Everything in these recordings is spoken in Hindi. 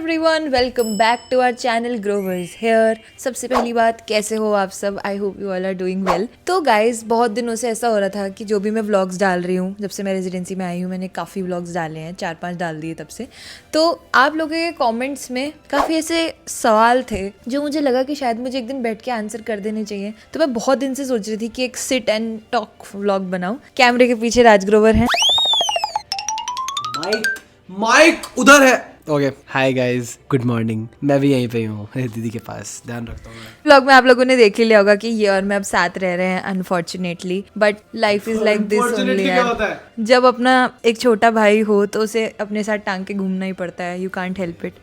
Everyone, welcome back to our channel Grovers here. सबसे पहली बात, कैसे हो आप सब? I hope you all are doing well. तो गाइज, बहुत दिनों से ऐसा हो रहा था कि जो भी मैं व्लॉग्स डाल रही हूँ, जब से मैं रेजिडेंसी में आई हूँ मैंने काफ़ी व्लॉग्स डाले हैं, 4-5 डाल दिए तब से। तो आप लोगों के कमेंट्स में काफ़ी ऐसे सवाल थे जो मुझे लगा कि शायद मुझे एक दिन बैठ के आंसर कर देने चाहिए। तो मैं बहुत दिन से सोच रही थी कि एक सिट एंड टॉक व्लॉग बनाऊँ। कैमरे के पीछे राज ग्रोवर हैं। माइक उधर है। Okay, hi guys, good morning. मैं भी यहीं पे हूँ दीदी के पास, ध्यान रखता हूँ। व्लॉग में आप लोगों ने देख ही लिया होगा कि ये और मैं अब साथ रह रहे हैं unfortunately, but life is like this only यार। जब अपना एक छोटा भाई हो तो उसे अपने साथ टांग के घूमना ही पड़ता है, यू कांट हेल्प इट।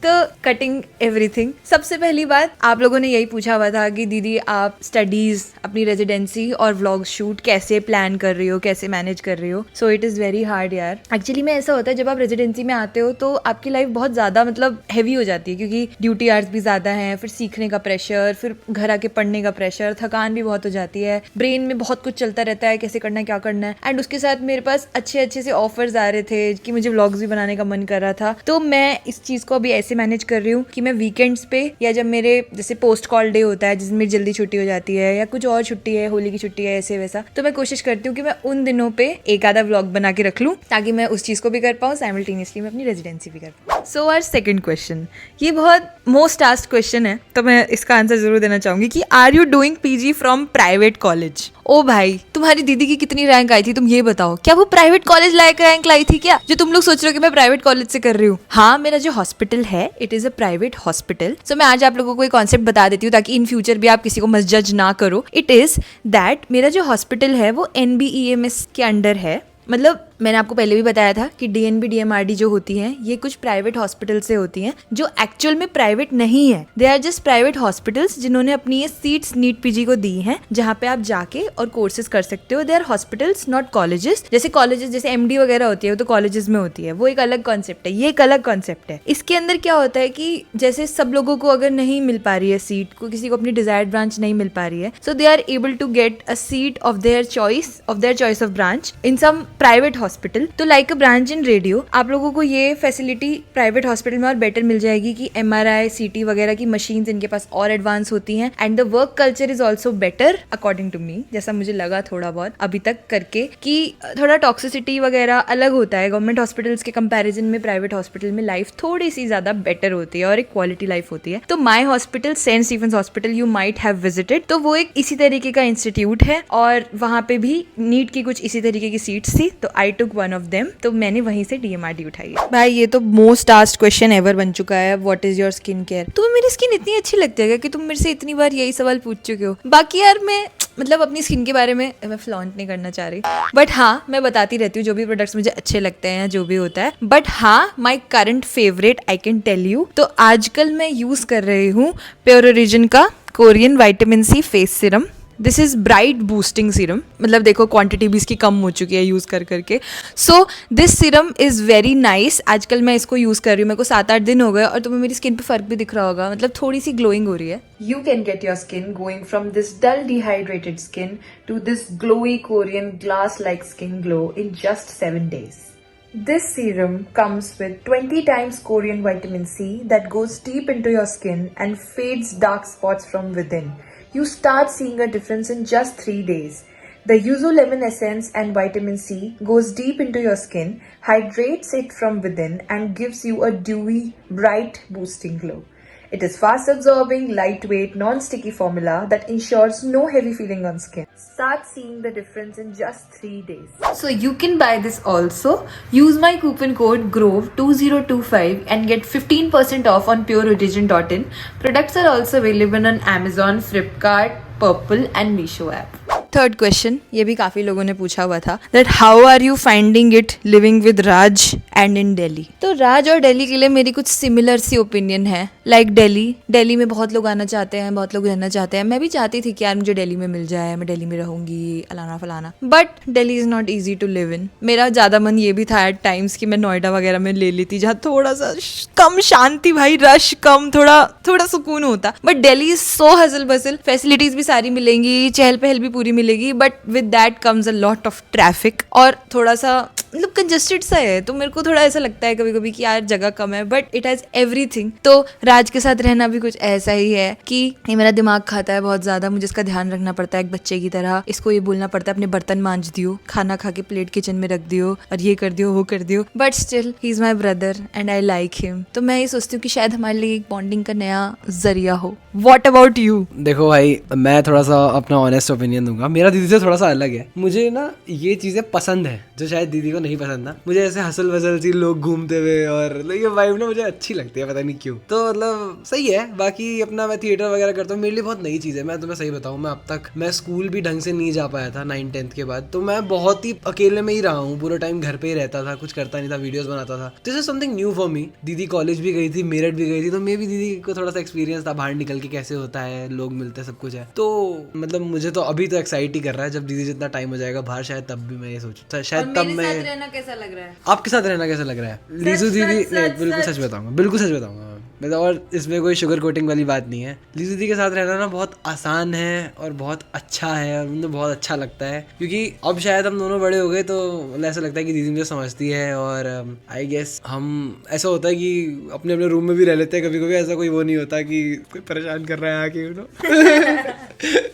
तो कटिंग एवरीथिंग, सबसे पहली बात आप लोगों ने यही पूछा हुआ था कि दीदी आप स्टडीज, अपनी रेजिडेंसी और व्लॉग शूट कैसे प्लान कर रही हो, कैसे मैनेज कर रही हो। So it is very hard यार। एक्चुअली में ऐसा होता है जब आप रेजिडेंसी में आते हो तो आपकी लाइफ बहुत ज़्यादा मतलब हैवी हो जाती है, क्योंकि ड्यूटी आवर्स भी ज़्यादा हैं, फिर सीखने का प्रेशर, फिर घर आके पढ़ने का प्रेशर, थकान भी बहुत हो जाती है, ब्रेन में बहुत कुछ चलता रहता है, कैसे करना है, क्या करना है। एंड उसके साथ मेरे पास अच्छे से ऑफर्स आ रहे थे कि मुझे व्लॉग्स भी बनाने का मन कर रहा था। तो मैं इस चीज़ को अभी ऐसे मैनेज कर रही हूँ कि मैं वीकेंड्स पे या जब मेरे जैसे पोस्ट कॉल डे होता है जिसमें मेरी जल्दी छुट्टी हो जाती है या कुछ और छुट्टी है, होली की छुट्टी है, ऐसे वैसा, तो मैं कोशिश करती हूँ कि मैं उन दिनों पे एक आधा व्लॉग बना के रख लूँ ताकि मैं उस चीज़ को भी कर पाऊँ, साइमल्टेनियसली मैं अपनी रेजिडेंसी भी कर पाऊँ। सो आवर सेकंड क्वेश्चन, ये बहुत मोस्ट आस्क्ड क्वेश्चन है तो मैं इसका आंसर जरूर देना चाहूंगी कि are you doing PG from private college? ओ भाई, तुम्हारी दीदी की कितनी रैंक आई थी तुम ये बताओ। क्या वो प्राइवेट कॉलेज लायक रैंक लाई थी क्या, जो तुम लोग सोच रहे हो कि मैं प्राइवेट कॉलेज से कर रही हूँ? हाँ, मेरा जो हॉस्पिटल है it is a private hospital. So मैं आज आप लोगों को एक कॉन्सेप्ट बता देती हूँ ताकि इन फ्यूचर भी आप किसी को मसजज ना करो। इट इज दैट मेरा जो हॉस्पिटल है वो NBEMS के अंडर है। मतलब मैंने आपको पहले भी बताया था कि DNB DMRD जो होती हैं ये कुछ प्राइवेट हॉस्पिटल से होती हैं जो एक्चुअल में प्राइवेट नहीं है। They are just private hospitals जिन्होंने अपनी ये सीट्स नीट पीजी को दी हैं जहाँ पे आप जाके और कोर्सेज कर सकते हो। They are hospitals not colleges. जैसे कॉलेजेस जैसे MD वगैरह होती है वो तो कॉलेजेस में होती है, वो एक अलग कॉन्सेप्ट है, ये एक अलग कॉन्सेप्ट है। इसके अंदर क्या होता है कि जैसे सब लोगों को अगर नहीं मिल पा रही है सीट, को किसी को अपनी डिजायर्ड ब्रांच नहीं मिल पा रही है, so they are able to get a seat of their choice of branch in some private hospital. तो like a branch in radio, आप लोगों को ये फैसिलिटी प्राइवेट हॉस्पिटल में और बेटर मिल जाएगी कि MRI CT वगैरह की मशीन्स इनके पास और एडवांस होती हैं and the work culture is also better according to me. जैसा मुझे लगा थोड़ा बहुत अभी तक करके कि थोड़ा टॉक्सिसिटी वगैरह अलग होता है गवर्नमेंट हॉस्पिटल्स के कंपेरिजन में। प्राइवेट हॉस्पिटल में लाइफ थोड़ी सी ज्यादा बेटर होती है और एक क्वालिटी लाइफ होती है। तो my hospital, St Stephen's hospital, you might have visited, तो वो एक इसी तरीके का इंस्टीट्यूट है और वहाँ पे भी नीट की कुछ इसी तरीके की सीट्स थी, तो आई टुक वन ऑफ देम, तो मैंने वहीं से DMRD उठाई है। भाई ये तो मोस्ट आस्क्ड क्वेश्चन एवर बन चुका है, what is your skin care? तुम्हें मेरी स्किन इतनी अच्छी लगती है कि तुम मेरे से इतनी बार यही सवाल पूछ चुके हो? बाकी यार मैं मतलब अपनी स्किन के बारे में मैं फ्लॉन्ट नहीं करना चाह रही, बट हाँ मैं बताती रहती हूँ जो भी प्रोडक्ट्स मुझे अच्छे लगते हैं, जो भी होता है। बट हाँ, my current favourite I can tell you, तो आजकल मैं यूज कर रही हूँ प्योर ओरिजिन का Korean vitamin C face serum. This is bright boosting serum. मतलब देखो क्वांटिटी भी इसकी कम हो चुकी है यूज़ कर करके। So this serum is very nice. आजकल मैं इसको यूज़ कर रही हूँ, मेरे को 7-8 दिन हो गए और तुम्हें मेरी स्किन पे फर्क भी दिख रहा होगा, मतलब थोड़ी सी ग्लोइंग हो रही है। You can get your skin going from this dull dehydrated skin to this glowy Korean glass like skin glow in just 7 days. This serum comes with 20 times Korean vitamin C that goes deep into your skin and fades dark spots from within. You start seeing a difference in just 3 days. The yuzu lemon essence and vitamin C goes deep into your skin, hydrates it from within and gives you a dewy, bright, boosting glow. It is fast absorbing, lightweight, non-sticky formula that ensures no heavy feeling on skin. Start seeing the difference in just 3 days. So you can buy this also. Use my coupon code GROVE2025 and get 15% off on pureorigin.in. Products are also available on Amazon, Flipkart, Purple and Meesho app. Third question, ये भी काफ़ी लोगों ने पूछा हुआ था, that how are you finding it living with Raj and in Delhi? तो राज और दिल्ली के लिए मेरी कुछ सिमिलर सी ओपिनियन है। लाइक दिल्ली में बहुत लोग आना चाहते हैं, बहुत लोग रहना चाहते हैं। मैं भी चाहती थी कि यार मुझे दिल्ली में मिल जाए, मैं दिल्ली में रहूंगी, अलाना फलाना, but Delhi is not easy to live in. मेरा ज़्यादा मन ये भी था एट टाइम्स कि मैं नोएडा वगैरह में ले लेती, जहाँ थोड़ा सा कम शांति, भाई रश कम, थोड़ा सुकून होता। But Delhi is so hustle bustle, facilities भी सारी मिलेंगी, चहल पहल भी पूरी मिलेगी, मिलेगी, but with that comes a lot of traffic और थोड़ा सा मतलब कंजस्टेड सा है, तो मेरे को थोड़ा ऐसा लगता है कभी कभी कि यार जगह कम है, बट इट हैज एवरीथिंग। तो राज के साथ रहना भी कुछ ऐसा ही है कि ये मेरा दिमाग खाता है बहुत ज्यादा, मुझे इसका ध्यान रखना पड़ता है एक बच्चे की तरह, इसको ये बोलना पड़ता है अपने बर्तन मांज दियो, खाना खा के प्लेट किचन में रख दियो और ये कर दियो वो कर दियो, but still he is my brother and I like him. तो मैं ये सोचती हूँ कि शायद हमारे लिए एक बॉन्डिंग का नया जरिया हो। What about you? देखो भाई, मैं थोड़ा सा अपना ऑनेस्ट ओपिनियन दूंगा, मेरा दीदी से थोड़ा सा अलग है। मुझे ना ये चीज़ें पसंद है जो शायद दीदी को नहीं पसंद ना। मुझे ऐसे हसल वसल सी लोग घूमते हुए और ये वाइब ना मुझे अच्छी लगती है, पता नहीं क्यों। तो मतलब सही है। बाकी अपना मैं थिएटर वगैरह करता हूँ, मेरे लिए बहुत नई चीज़ है। मैं तुम्हें सही बताऊँ, मैं अब तक मैं स्कूल भी ढंग से नहीं जा पाया था 9th-10th के बाद, तो मैं बहुत ही अकेले में ही रहा हूँ, पूरा टाइम घर पे ही रहता था, कुछ करता नहीं था, वीडियोस बनाता था। This is something new for me. दीदी कॉलेज भी गई थी, मेरठ भी गई थी, तो मैं भी दीदी को थोड़ा सा एक्सपीरियंस था बाहर निकल के कैसे होता है, लोग मिलते हैं, सब कुछ है। तो मतलब मुझे तो अभी तो एक्साइट ही कर रहा है, जब दीदी जितना टाइम हो जाएगा बाहर शायद तब भी मैं ये सोचूं, शायद तब मैं। रहना कैसा लग रहा है? आपके साथ रहना कैसा लग रहा है? लीजू दीदी, नहीं बिल्कुल सच बताऊंगा, बिल्कुल सच बताऊंगा मैं, और इसमें कोई शुगर कोटिंग वाली बात नहीं है। लीजू दीदी के साथ रहना ना बहुत आसान है और बहुत अच्छा है, और मुझे बहुत अच्छा लगता है, क्योंकि अब शायद हम दोनों बड़े हो गए तो ऐसा लगता है कि दीदी मुझे समझती है। और आई गेस हम ऐसा होता है कि अपने अपने रूम में भी रह लेते हैं कभी कभी, ऐसा कोई वो नहीं होता कि कोई परेशान कर रहा है आके, यू नो।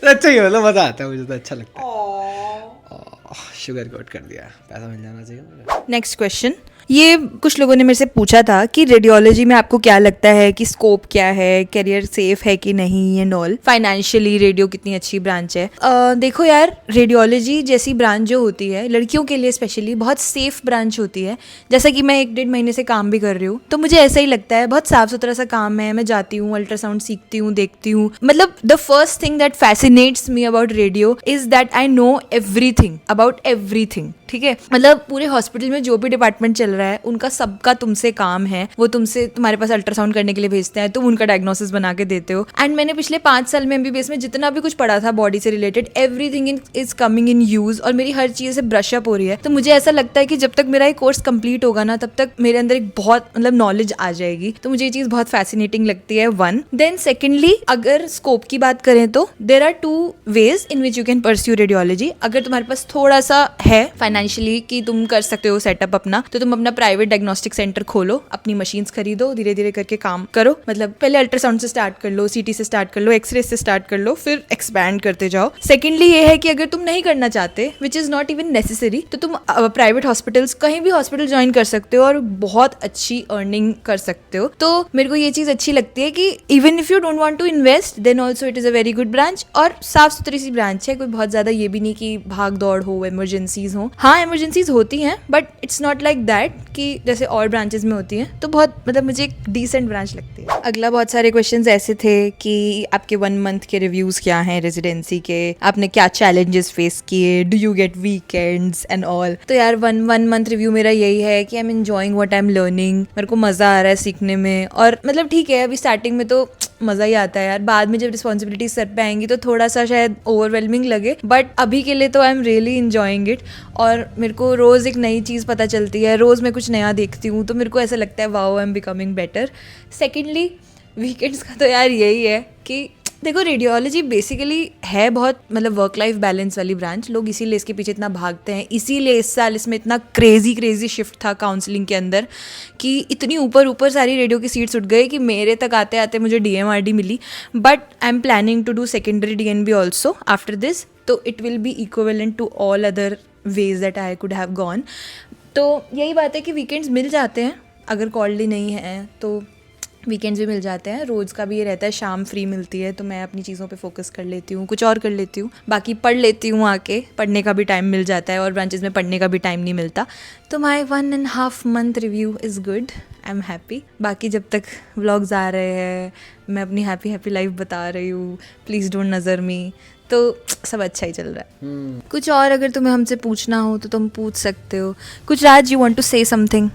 अच्छा ही मतलब मजा आता है, मुझे तो अच्छा लगता है। शुगर कोट कर दिया, पैसा मिल जाना चाहिए मुझे। नेक्स्ट क्वेश्चन, ये कुछ लोगों ने मेरे से पूछा था कि रेडियोलॉजी में आपको क्या लगता है कि स्कोप क्या है, करियर सेफ है कि नहीं एंड ऑल, फाइनेंशियली रेडियो कितनी अच्छी ब्रांच है। देखो यार, रेडियोलॉजी जैसी ब्रांच जो होती है लड़कियों के लिए स्पेशली बहुत सेफ ब्रांच होती है। जैसा कि मैं 1-1.5 महीने से काम भी कर रही हूँ, तो मुझे ऐसा ही लगता है, बहुत साफ सुथरा सा काम है। मैं जाती हूँ, अल्ट्रासाउंड सीखती हूँ, देखती हूँ। मतलब the first thing that fascinates me about radio is that I know everything about everything. ठीक है, मतलब पूरे हॉस्पिटल में जो भी डिपार्टमेंट चल रहा है उनका सबका तुमसे काम है, वो तुमसे तुम्हारे पास अल्ट्रासाउंड करने के लिए भेजते हैं, तुम उनका डायग्नोसिस बना के देते हो। एंड मैंने पिछले 5 साल में MBBS में जितना भी कुछ पढ़ा था बॉडी से related, everything is coming in use, और मेरी हर चीज से ब्रश अप हो रही है। तो मुझे ऐसा लगता है कि जब तक मेरा ये कोर्स कंप्लीट होगा ना, तब तक मेरे अंदर एक बहुत मतलब नॉलेज आ जाएगी। तो मुझे ये चीज बहुत फैसिनेटिंग लगती है, 1। देन सेकेंडली, अगर स्कोप की बात करें तो there are 2 ways in which you can pursue radiology. अगर तुम्हारे पास थोड़ा सा है फाइनेंशियली कि तुम कर सकते हो सेटअप अपना, तो तुम अपना प्राइवेट डायग्नोस्टिक सेंटर खोलो, अपनी मशीन्स खरीदो, धीरे धीरे करके काम करो। मतलब पहले अल्ट्रासाउंड से स्टार्ट कर लो, CT से स्टार्ट कर लो, एक्सरे से स्टार्ट कर लो, फिर एक्सपैंड करते जाओ। सेकेंडली ये है कि अगर तुम नहीं करना चाहते, which is not even necessary, तो तुम प्राइवेट हॉस्पिटल्स, कहीं भी हॉस्पिटल ज्वाइन कर सकते हो और बहुत अच्छी अर्निंग कर सकते हो। तो मेरे को ये चीज अच्छी लगती है कि even if you don't want to invest, then also it is a very good branch, और साफ सुथरी सी ब्रांच है। कोई बहुत ज्यादा ये भी नहीं कि भाग दौड़ हो, इमरजेंसीज हो। हाँ, इमरजेंसीज होती हैं, but it's not like that कि जैसे और ब्रांचेस में होती हैं। तो बहुत मतलब मुझे एक डिसेंट ब्रांच लगती है। अगला बहुत सारे क्वेश्चंस ऐसे थे कि आपके 1 मंथ के रिव्यूज क्या हैं रेजिडेंसी के, आपने क्या चैलेंजेस फेस किए, do you get weekends and all. तो यार 1 मंथ रिव्यू मेरा यही है कि I am enjoying what I am learning. मेरे को मजा आ रहा है सीखने में, और मतलब ठीक है, अभी स्टार्टिंग में तो मजा ही आता है यार, बाद में जब रिस्पॉन्सिबिलिटी सर पे आएंगी तो थोड़ा सा शायद ओवरवेलमिंग लगे, बट अभी के लिए तो I am really enjoying it. और मेरे को रोज एक नई चीज़ पता चलती है, रोज मैं कुछ नया देखती हूँ, तो मेरे को ऐसा लगता है wow, I am becoming better. Secondly, weekends का तो यार यही है कि देखो, रेडियोलॉजी बेसिकली है बहुत मतलब वर्क लाइफ बैलेंस वाली ब्रांच। लोग इसीलिए इसके पीछे इतना भागते हैं, इसीलिए इस साल इसमें इतना क्रेजी शिफ्ट था काउंसलिंग के अंदर कि इतनी ऊपर सारी रेडियो की सीट्स उठ गई कि मेरे तक आते आते मुझे DMRD मिली। But I am planning to do secondary DNB also after this, तो it will be equivalent to all other ways that I could have gone. तो यही बात है कि वीकेंड्स मिल जाते हैं, अगर कॉल्ड नहीं है तो वीकेंड्स भी मिल जाते हैं। रोज़ का भी ये रहता है, शाम फ्री मिलती है तो मैं अपनी चीज़ों पे फोकस कर लेती हूँ, कुछ और कर लेती हूँ, बाकी पढ़ लेती हूँ। आके पढ़ने का भी टाइम मिल जाता है, और ब्रांचेस में पढ़ने का भी टाइम नहीं मिलता। तो माई 1.5 month review is good, I am happy. बाकी जब तक व्लॉग्स आ रहे हैं, मैं अपनी हैप्पी लाइफ बता रही हूँ, प्लीज़ डोंट नज़र मी, तो सब अच्छा ही चल रहा है। कुछ और अगर तुम्हें हमसे पूछना हो तो तुम पूछ सकते हो कुछ। Raj, you want to say something?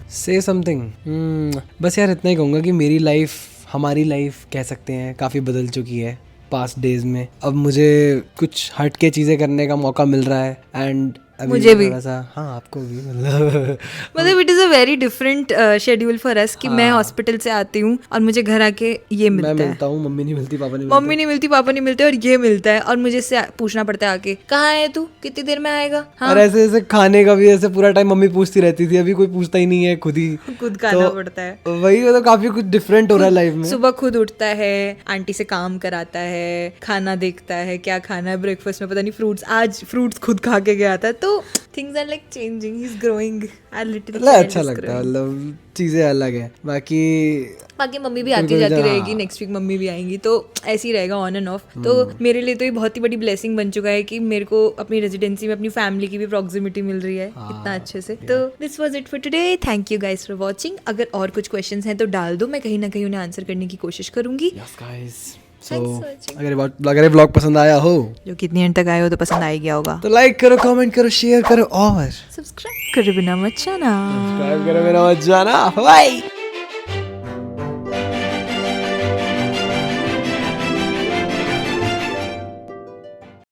बस यार इतना ही कहूँगा कि मेरी लाइफ, हमारी लाइफ कह सकते हैं, काफ़ी बदल चुकी है पास्ट डेज में। अब मुझे कुछ हट के चीज़ें करने का मौका मिल रहा है, एंड अभी मुझे भी। थोड़ा सा, हाँ आपको भी मतलब मतलब it is a very different schedule for us कि मैं हॉस्पिटल से आती हूँ और मुझे घर आके ये मैं मिलता है, मिलता हूँ, मम्मी नहीं मिलती, पापा नहीं मम्मी नहीं मिलती, पापा नहीं मिलते, और ये मिलता है, और मुझे इससे पूछना पड़ता है आके, कहाँ है तू, कितनी देर में आएगा। हाँ, और ऐसे ऐसे खाने का भी ऐसे पूरा टाइम मम्मी पूछती रहती थी, अभी कोई पूछता ही नहीं है, खुद ही खुद खाना पड़ता है। वही मतलब काफी कुछ डिफरेंट हो रहा है लाइफ में। सुबह खुद उठता है, आंटी से काम कराता है, खाना देखता है क्या खाना है, ब्रेकफास्ट में पता नहीं फ्रूट्स, आज फ्रूट्स खुद खा के गया था, तो things are like changing, he is growing, our little मतलब अच्छा लगता है, मतलब चीजें अलग है। बाकी मम्मी भी आती जाती रहेगी, नेक्स्ट वीक मम्मी भी आएंगी, तो ऐसे ही रहेगा ऑन एंड ऑफ। तो मेरे लिए तो ये बहुत ही बड़ी ब्लेसिंग बन चुका है कि मेरे को अपनी रेजिडेंसी में अपनी फैमिली की भी प्रॉक्सिमिटी मिल रही है इतना अच्छे से। तो this was it for today, thank you guys for watching. अगर और कुछ क्वेश्चंस हैं तो डाल दो, मैं कहीं ना कहीं उन्हें आंसर करने की कोशिश करूंगी। अगर ये व्लॉग पसंद आया हो, जो कितनी एंड तक आए हो तो पसंद आ ही गया होगा, तो लाइक करो, कमेंट करो, शेयर करो और सब्सक्राइब करो बिना मत जाना। सब्सक्राइब करो मेरा मत जाना। बाय।